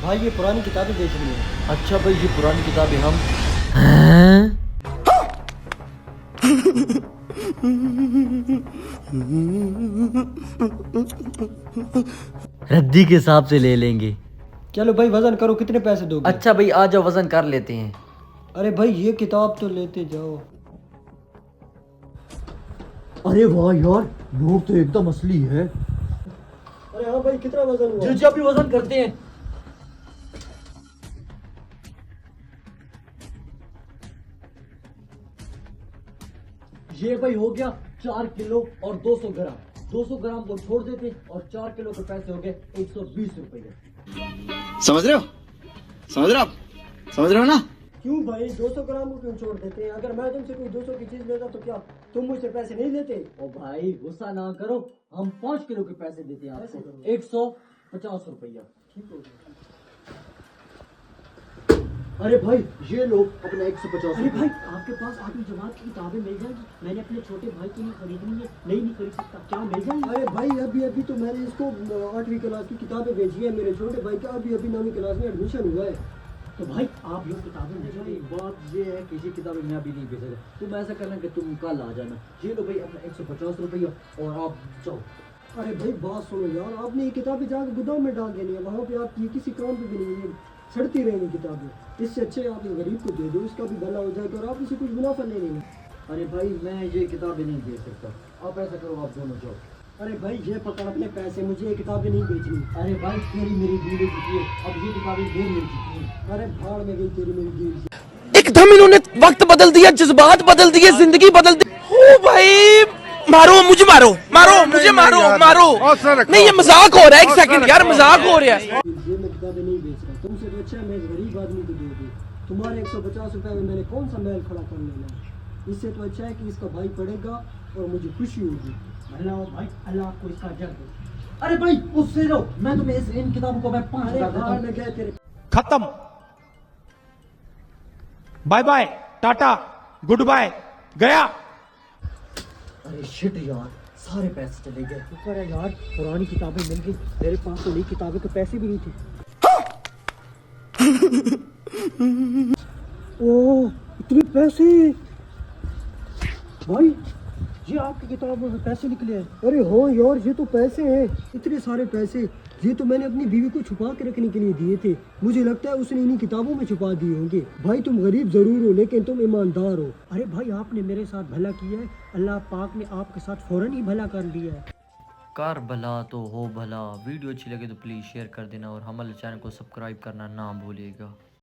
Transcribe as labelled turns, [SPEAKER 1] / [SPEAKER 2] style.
[SPEAKER 1] भाई ये पुरानी किताबें बेचनी है।
[SPEAKER 2] अच्छा भाई ये पुरानी किताबें हम हैं? रद्दी के हिसाब से ले लेंगे।
[SPEAKER 1] चलो भाई वजन करो, कितने पैसे दोगे?
[SPEAKER 2] अच्छा भाई आ जाओ वजन कर लेते हैं।
[SPEAKER 1] अरे भाई ये किताब तो लेते जाओ।
[SPEAKER 2] अरे वाह यार, नोट तो एकदम असली है।
[SPEAKER 1] अरे हाँ भाई, कितना वजन हुआ?
[SPEAKER 2] जी अभी वजन करते हैं। ये भाई हो गया 4 किलो और 200 ग्राम। 200 ग्राम को छोड़ देते और 4 किलो के पैसे हो गए 120 रुपये।
[SPEAKER 3] समझ रहे हो? समझ रहे हो आप? समझ रहे हो ना?
[SPEAKER 1] क्यों भाई 200 ग्राम को क्यों छोड़ देते हैं? अगर मैं तुमसे कोई 200 की चीज लेता तो क्या तुम मुझसे पैसे नहीं देते?
[SPEAKER 2] ओ भाई गुस्सा ना करो, हम 5 किलो के पैसे देते हैं आपको 150 रुपया।
[SPEAKER 1] ठीक हो गया।
[SPEAKER 2] अरे भाई ये लो अपना 150।
[SPEAKER 4] अरे भाई आपके पास आधी जमात की किताबें मिल जाएंगी? मैंने अपने छोटे भाई के लिए खरीदनी है, नहीं खरीद सकता, क्या मिल जाएंगी?
[SPEAKER 1] अरे भाई अभी अभी तो मैंने इसको 8वीं क्लास की किताबें भेजी है। मेरे छोटे भाई का अभी अभी 9वीं क्लास में एडमिशन हुआ है।
[SPEAKER 4] तो भाई आप ये किताबें ले जाइए।
[SPEAKER 2] बात ये है कि ये किताबें मैं अभी नहीं भेज सकता। तुम ऐसा करना कि तुम कल आ जाना। ये लो भाई अपना 150 रुपया और आप जाओ।
[SPEAKER 1] अरे भाई बात सुनो यार, आपने ये किताबें जाकर गोदाम में डाल देनी है। वहाँ पे आप ये किसी काम पे भी नहीं है, सड़ती रहेंगी किताबें। इससे अच्छे आप ये गरीब को दे दो, इसका भी भला हो जाएगा और आप इसे कुछ मुनाफा ले लेंगे।
[SPEAKER 2] अरे भाई मैं ये किताबें नहीं दे सकता, आप ऐसा करो आप दोनों जाओ।
[SPEAKER 1] अरे भाई ये पकड़ अपने पैसे, मुझे ये किताबें नहीं बेचनी।
[SPEAKER 2] अरे भाई तेरी मेरी डील हो चुकी है, अब ये किताबें देर मिल चुकी है।
[SPEAKER 1] अरे भाड़ में गई तेरी मेरी डील।
[SPEAKER 5] एकदम इन्होंने वक्त बदल दिया, जज्बात बदल दिए, जिंदगी बदल दी। ओ भाई मारो मुझे, मारो मारो मुझे, मारो मारो। नहीं ये मजाक हो रहा है, एक सेकंड यार मजाक हो रहा है।
[SPEAKER 1] ये मैं किताबें नहीं बेच रहा, तुमसे तो अच्छा है मैं गरीब आदमी को दे दूँ। तुम्हारे 150 रुपए में मैंने कौन सा महल खड़ा कर लेना है? इससे तो अच्छा है कि इसका भाई पढ़ेगा और मुझे खुशी होगी।
[SPEAKER 4] अल्लाह भाई अल्लाह आपको इसका अजर दे।
[SPEAKER 2] अरे भाई उससे लो, मैं तुम्हें इन किताबों को मैं 5,000 देता
[SPEAKER 1] भाड़
[SPEAKER 2] हूँ।
[SPEAKER 1] में गए तेरे।
[SPEAKER 5] खत्म, bye bye, tata, good bye, गया।
[SPEAKER 2] अरे शिट यार, सारे पैसे चले गए।
[SPEAKER 4] शुक्र है यार पुरानी किताबें मिल गई, मेरे पास तो नई किताबों के पैसे भी नहीं थे। ओह इतने पैसे! भाई ये आपकी किताबों में पैसे निकले हैं।
[SPEAKER 1] अरे हाँ यार, ये तो पैसे हैं, इतने सारे पैसे। ये तो मैंने अपनी बीवी को छुपा के रखने के लिए दिए थे। मुझे लगता है उसने इन्हीं किताबों में छुपा दिए होंगे। भाई तुम गरीब जरूर हो लेकिन तुम ईमानदार हो।
[SPEAKER 4] अरे भाई आपने मेरे साथ भला किया है, अल्लाह पाक ने आपके साथ फौरन ही भला कर दिया है।
[SPEAKER 2] कर भला तो हो भला। वीडियो अच्छी लगे तो प्लीज़ शेयर कर देना और हमारे चैनल को सब्सक्राइब करना ना भूलिएगा।